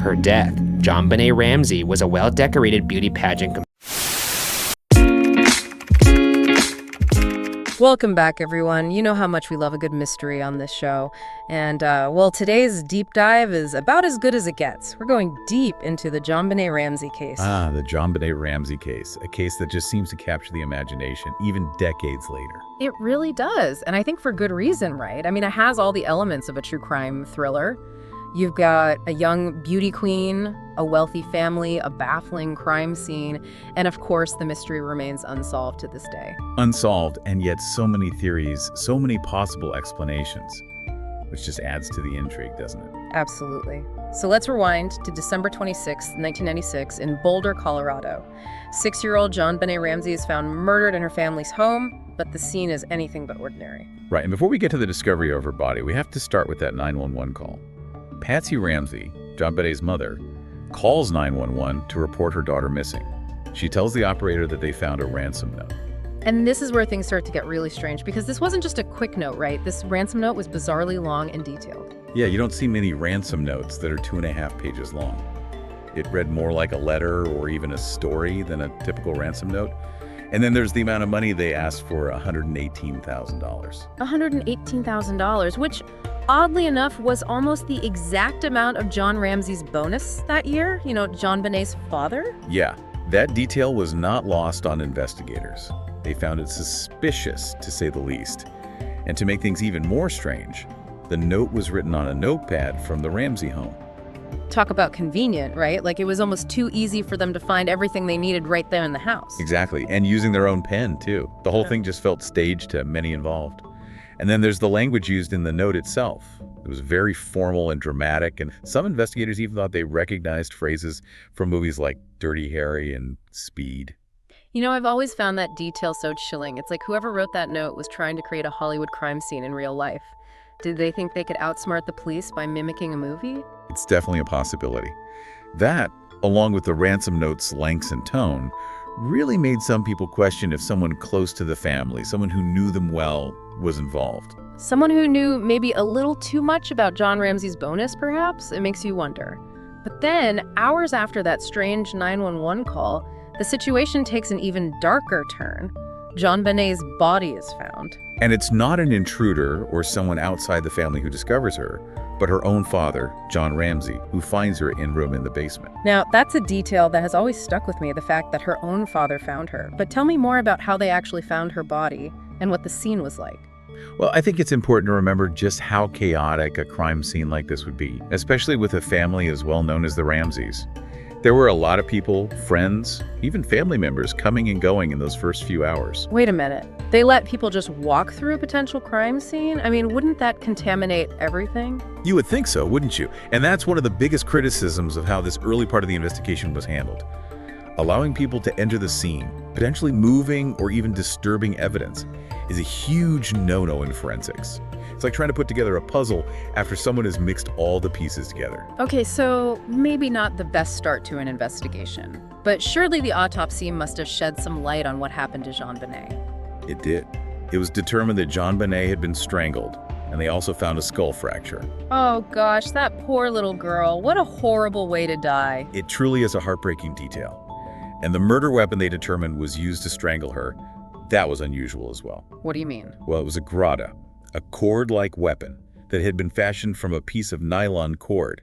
her death. JonBenét Ramsey was a well-decorated beauty pageant. Welcome back, everyone. You know how much we love a good mystery on this show. And, well, today's deep dive is about as good as it gets. We're going deep into the JonBenét Ramsey case. The JonBenét Ramsey case, a case that just seems to capture the imagination even decades later. It really does, and I think for good reason, right? I mean, it has all the elements of a true crime thriller. You've got a young beauty queen, a wealthy family, a baffling crime scene, and of course, the mystery remains unsolved to this day. Unsolved, and yet so many theories, so many possible explanations, which just adds to the intrigue, doesn't it? Absolutely. So let's rewind to December 26, 1996, in Boulder, Colorado. 6-year-old JonBenét Ramsey is found murdered in her family's home, but the scene is anything but ordinary. Right, and before we get to the discovery of her body, we have to start with that 911 call. Patsy Ramsey, JonBenét's mother, calls 911 to report her daughter missing. She tells the operator that they found a ransom note. And this is where things start to get really strange, because this wasn't just a quick note, right? This ransom note was bizarrely long and detailed. Yeah, you don't see many ransom notes that are 2.5 pages long. It read more like a letter or even a story than a typical ransom note. And then there's the amount of money they asked for, $118,000. $118,000, which, oddly enough, was almost the exact amount of John Ramsey's bonus that year. You know, JonBenét's father? Yeah, that detail was not lost on investigators. They found it suspicious, to say the least. And to make things even more strange, the note was written on a notepad from the Ramsey home. Talk about convenient, right? Like, it was almost too easy for them to find everything they needed right there in the house. Exactly, and using their own pen, too. The whole thing just felt staged to many involved. And then there's the language used in the note itself. It was very formal and dramatic, and some investigators even thought they recognized phrases from movies like Dirty Harry and Speed. You know, I've always found that detail so chilling. It's like whoever wrote that note was trying to create a Hollywood crime scene in real life. Did they think they could outsmart the police by mimicking a movie? It's definitely a possibility. That, along with the ransom note's length and tone, really made some people question if someone close to the family, someone who knew them well, was involved. Someone who knew maybe a little too much about John Ramsey's bonus, perhaps? It makes you wonder. But then, hours after that strange 911 call, the situation takes an even darker turn. JonBenét's body is found. And it's not an intruder or someone outside the family who discovers her, but her own father, John Ramsey, who finds her in room in the basement. Now, that's a detail that has always stuck with me, the fact that her own father found her. But tell me more about how they actually found her body and what the scene was like. Well, I think it's important to remember just how chaotic a crime scene like this would be, especially with a family as well known as the Ramseys. There were a lot of people, friends, even family members coming and going in those first few hours. Wait a minute. They let people just walk through a potential crime scene? I mean, wouldn't that contaminate everything? You would think so, wouldn't you? And that's one of the biggest criticisms of how this early part of the investigation was handled. Allowing people to enter the scene, potentially moving or even disturbing evidence, is a huge no-no in forensics. It's like trying to put together a puzzle after someone has mixed all the pieces together. Okay, so maybe not the best start to an investigation, but surely the autopsy must have shed some light on what happened to JonBenét. It did. It was determined that JonBenét had been strangled, and they also found a skull fracture. Oh gosh, that poor little girl. What a horrible way to die. It truly is a heartbreaking detail. And the murder weapon they determined was used to strangle her. That was unusual as well. What do you mean? Well, it was a grata, a cord-like weapon that had been fashioned from a piece of nylon cord.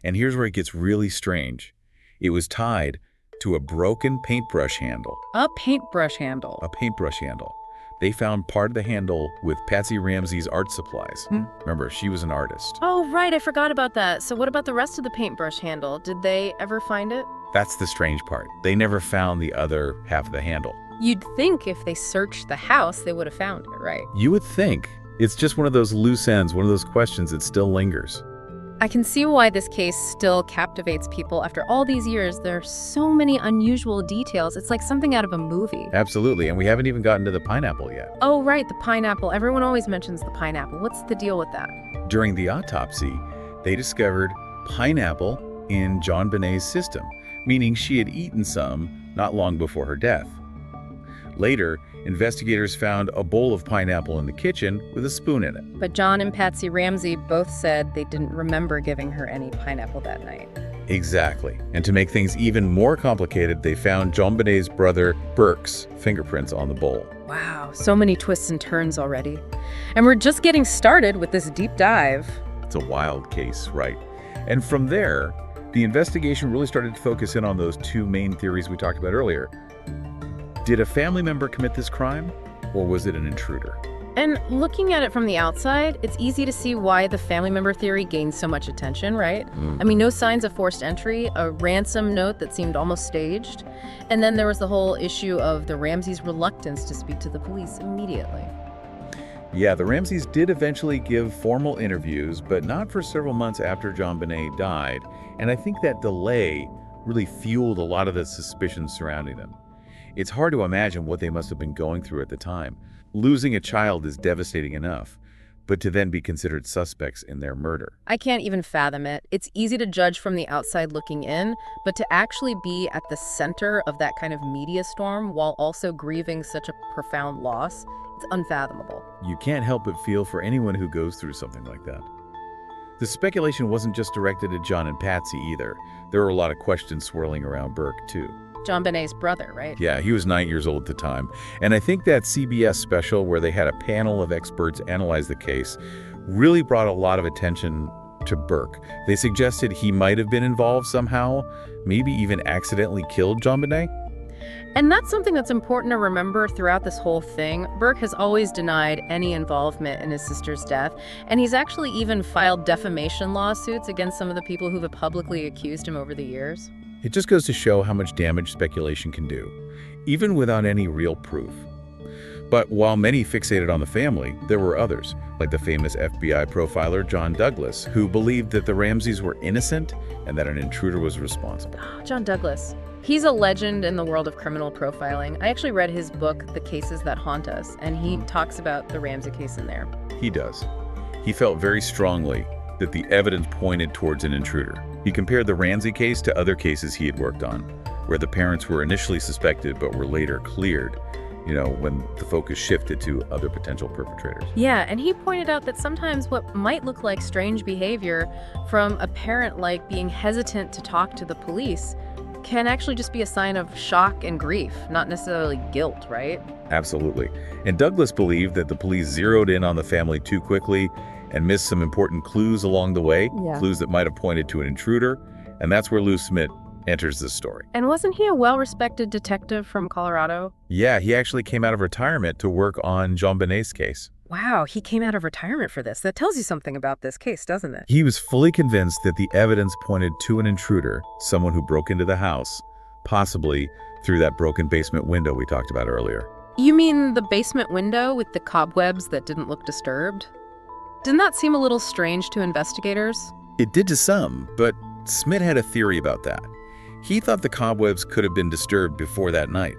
And here's where it gets really strange. It was tied to a broken paintbrush handle. A paintbrush handle? A paintbrush handle. They found part of the handle with Patsy Ramsey's art supplies. Remember, she was an artist. Oh, right, I forgot about that. So what about the rest of the paintbrush handle? Did they ever find it? That's the strange part. They never found the other half of the handle. You'd think if they searched the house, they would have found it, right? You would think. It's just one of those loose ends, one of those questions that still lingers. I can see why this case still captivates people. After all these years, there are so many unusual details. It's like something out of a movie. Absolutely, and we haven't even gotten to the pineapple yet. Oh, right, the pineapple. Everyone always mentions the pineapple. What's the deal with that? During the autopsy, they discovered pineapple in JonBenét's system, meaning she had eaten some not long before her death. Later, investigators found a bowl of pineapple in the kitchen with a spoon in it. But John and Patsy Ramsey both said they didn't remember giving her any pineapple that night. Exactly. And to make things even more complicated, they found JonBenét's brother Burke's fingerprints on the bowl. Wow, so many twists and turns already. And we're just getting started with this deep dive. It's a wild case, right? And from there, the investigation really started to focus in on those two main theories we talked about earlier. Did a family member commit this crime, or was it an intruder? And looking at it from the outside, it's easy to see why the family member theory gained so much attention, right? I mean, no signs of forced entry, a ransom note that seemed almost staged, and then there was the whole issue of the Ramseys' reluctance to speak to the police immediately. Yeah, the Ramseys did eventually give formal interviews, but not for several months after JonBenet died, and I think that delay really fueled a lot of the suspicions surrounding them. It's hard to imagine what they must have been going through at the time. Losing a child is devastating enough, but to then be considered suspects in their murder. I can't even fathom it. It's easy to judge from the outside looking in, but to actually be at the center of that kind of media storm while also grieving such a profound loss, it's unfathomable. You can't help but feel for anyone who goes through something like that. The speculation wasn't just directed at John and Patsy either. There were a lot of questions swirling around Burke, too. JonBenét's brother, right? Yeah, he was 9 years old at the time. And I think that CBS special where they had a panel of experts analyze the case really brought a lot of attention to Burke. They suggested he might have been involved somehow, maybe even accidentally killed JonBenet. And that's something that's important to remember throughout this whole thing. Burke has always denied any involvement in his sister's death, and he's actually even filed defamation lawsuits against some of the people who have publicly accused him over the years. It just goes to show how much damage speculation can do, even without any real proof. But while many fixated on the family, there were others, like the famous FBI profiler John Douglas, who believed that the Ramseys were innocent and that an intruder was responsible. John Douglas. He's a legend in the world of criminal profiling. I actually read his book, The Cases That Haunt Us, and he talks about the Ramsey case in there. He does. He felt very strongly that the evidence pointed towards an intruder. He compared the Ramsey case to other cases he had worked on, where the parents were initially suspected but were later cleared, when the focus shifted to other potential perpetrators. Yeah, and he pointed out that sometimes what might look like strange behavior from a parent, like being hesitant to talk to the police, can actually just be a sign of shock and grief, not necessarily guilt, right? Absolutely. And Douglas believed that the police zeroed in on the family too quickly and missed some important clues along the way, clues that might have pointed to an intruder, and that's where Lou Smit enters this story. And wasn't he a well-respected detective from Colorado? Yeah, he actually came out of retirement to work on JonBenét's case. Wow, he came out of retirement for this. That tells you something about this case, doesn't it? He was fully convinced that the evidence pointed to an intruder, someone who broke into the house, possibly through that broken basement window we talked about earlier. You mean the basement window with the cobwebs that didn't look disturbed? Didn't that seem a little strange to investigators? It did to some, but Smit had a theory about that. He thought the cobwebs could have been disturbed before that night.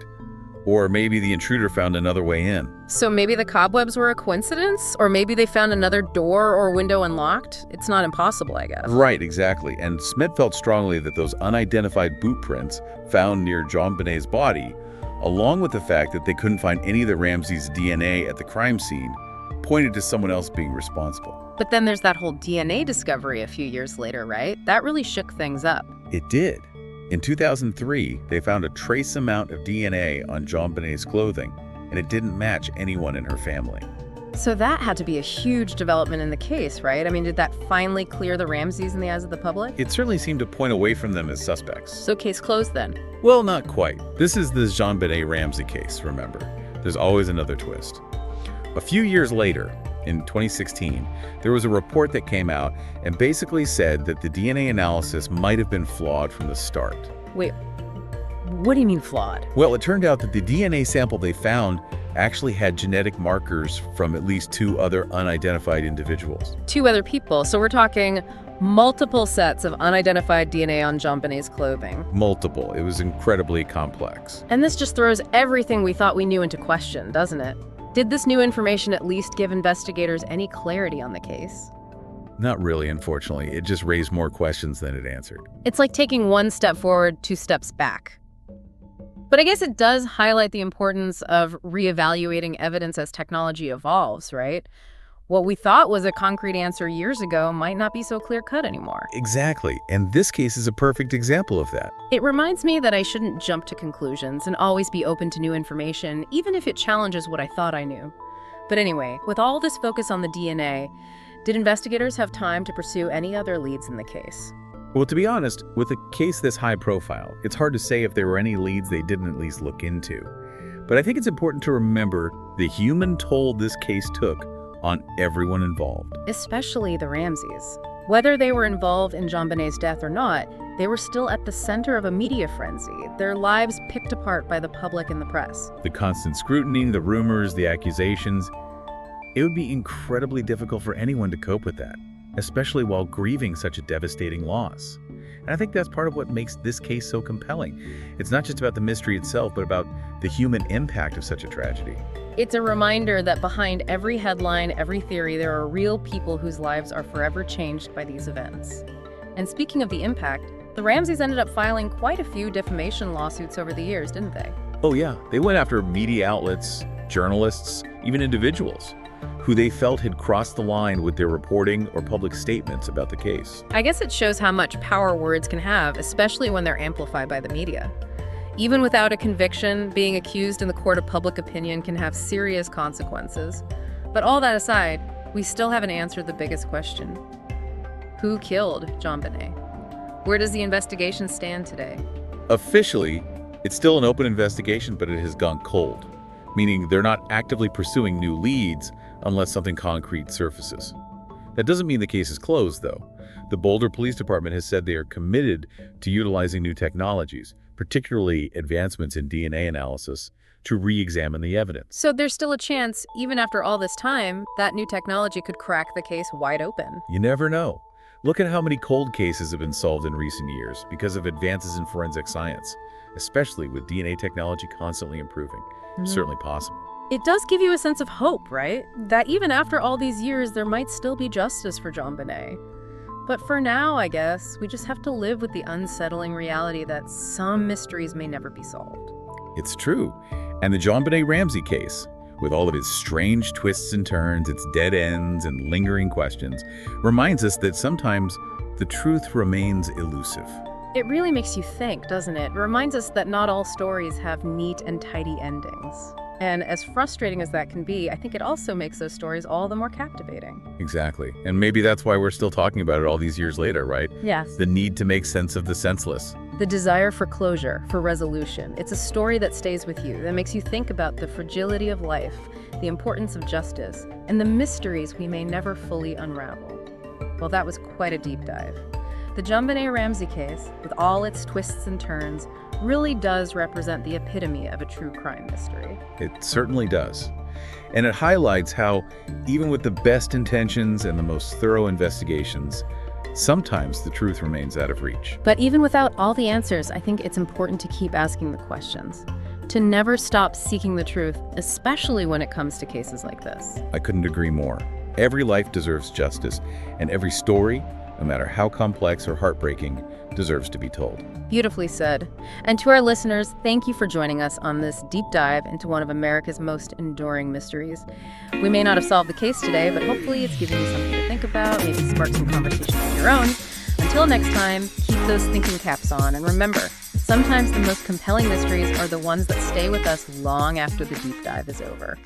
Or maybe the intruder found another way in. So maybe the cobwebs were a coincidence? Or maybe they found another door or window unlocked? It's not impossible, I guess. Right, exactly. And Smit felt strongly that those unidentified boot prints found near JonBenét's body, along with the fact that they couldn't find any of the Ramseys' DNA at the crime scene, pointed to someone else being responsible. But then there's that whole DNA discovery a few years later, right? That really shook things up. It did. In 2003, they found a trace amount of DNA on JonBenét's clothing, and it didn't match anyone in her family. So that had to be a huge development in the case, right? I mean, did that finally clear the Ramseys in the eyes of the public? It certainly seemed to point away from them as suspects. So case closed then? Well, not quite. This is the JonBenét Ramsey case, remember. There's always another twist. A few years later, in 2016, there was a report that came out and basically said that the DNA analysis might have been flawed from the start. Wait, what do you mean flawed? Well, it turned out that the DNA sample they found actually had genetic markers from at least 2 other unidentified individuals. 2 other people, so we're talking multiple sets of unidentified DNA on JonBenét's clothing. Multiple. It was incredibly complex. And this just throws everything we thought we knew into question, doesn't it? Did this new information at least give investigators any clarity on the case? Not really, unfortunately. It just raised more questions than it answered. It's like taking 1 step forward, 2 steps back. But I guess it does highlight the importance of reevaluating evidence as technology evolves, right? What we thought was a concrete answer years ago might not be so clear-cut anymore. Exactly, and this case is a perfect example of that. It reminds me that I shouldn't jump to conclusions and always be open to new information, even if it challenges what I thought I knew. But anyway, with all this focus on the DNA, did investigators have time to pursue any other leads in the case? Well, to be honest, with a case this high profile, it's hard to say if there were any leads they didn't at least look into. But I think it's important to remember the human toll this case took on everyone involved. Especially the Ramseys. Whether they were involved in JonBenét's death or not, they were still at the center of a media frenzy, their lives picked apart by the public and the press. The constant scrutiny, the rumors, the accusations, it would be incredibly difficult for anyone to cope with that, especially while grieving such a devastating loss. And I think that's part of what makes this case so compelling. It's not just about the mystery itself, but about the human impact of such a tragedy. It's a reminder that behind every headline, every theory, there are real people whose lives are forever changed by these events. And speaking of the impact, the Ramseys ended up filing quite a few defamation lawsuits over the years, didn't they? Oh yeah, they went after media outlets, journalists, even individuals who they felt had crossed the line with their reporting or public statements about the case. I guess it shows how much power words can have, especially when they're amplified by the media. Even without a conviction, being accused in the court of public opinion can have serious consequences. But all that aside, we still haven't answered the biggest question. Who killed JonBenét? Where does the investigation stand today? Officially, it's still an open investigation, but it has gone cold, meaning they're not actively pursuing new leads unless something concrete surfaces. That doesn't mean the case is closed, though. The Boulder Police Department has said they are committed to utilizing new technologies, particularly advancements in DNA analysis, to re-examine the evidence. So there's still a chance, even after all this time, that new technology could crack the case wide open. You never know. Look at how many cold cases have been solved in recent years because of advances in forensic science, especially with DNA technology constantly improving. Certainly possible. It does give you a sense of hope, right? That even after all these years, there might still be justice for JonBenét. But for now, I guess, we just have to live with the unsettling reality that some mysteries may never be solved. It's true. And the JonBenét Ramsey case, with all of its strange twists and turns, its dead ends and lingering questions, reminds us that sometimes the truth remains elusive. It really makes you think, doesn't it? It reminds us that not all stories have neat and tidy endings. And as frustrating as that can be, I think it also makes those stories all the more captivating. Exactly. And maybe that's why we're still talking about it all these years later, right? Yes. The need to make sense of the senseless. The desire for closure, for resolution. It's a story that stays with you, that makes you think about the fragility of life, the importance of justice, and the mysteries we may never fully unravel. Well, that was quite a deep dive. The JonBenét Ramsey case, with all its twists and turns, really does represent the epitome of a true crime mystery. It certainly does. And it highlights how, even with the best intentions and the most thorough investigations, sometimes the truth remains out of reach. But even without all the answers, I think it's important to keep asking the questions, to never stop seeking the truth, especially when it comes to cases like this. I couldn't agree more. Every life deserves justice, and every story, no matter how complex or heartbreaking, deserves to be told. Beautifully said. And to our listeners, thank you for joining us on this deep dive into one of America's most enduring mysteries. We may not have solved the case today, but hopefully it's given you something to think about, maybe spark some conversation of your own. Until next time, keep those thinking caps on, and remember, sometimes the most compelling mysteries are the ones that stay with us long after the deep dive is over.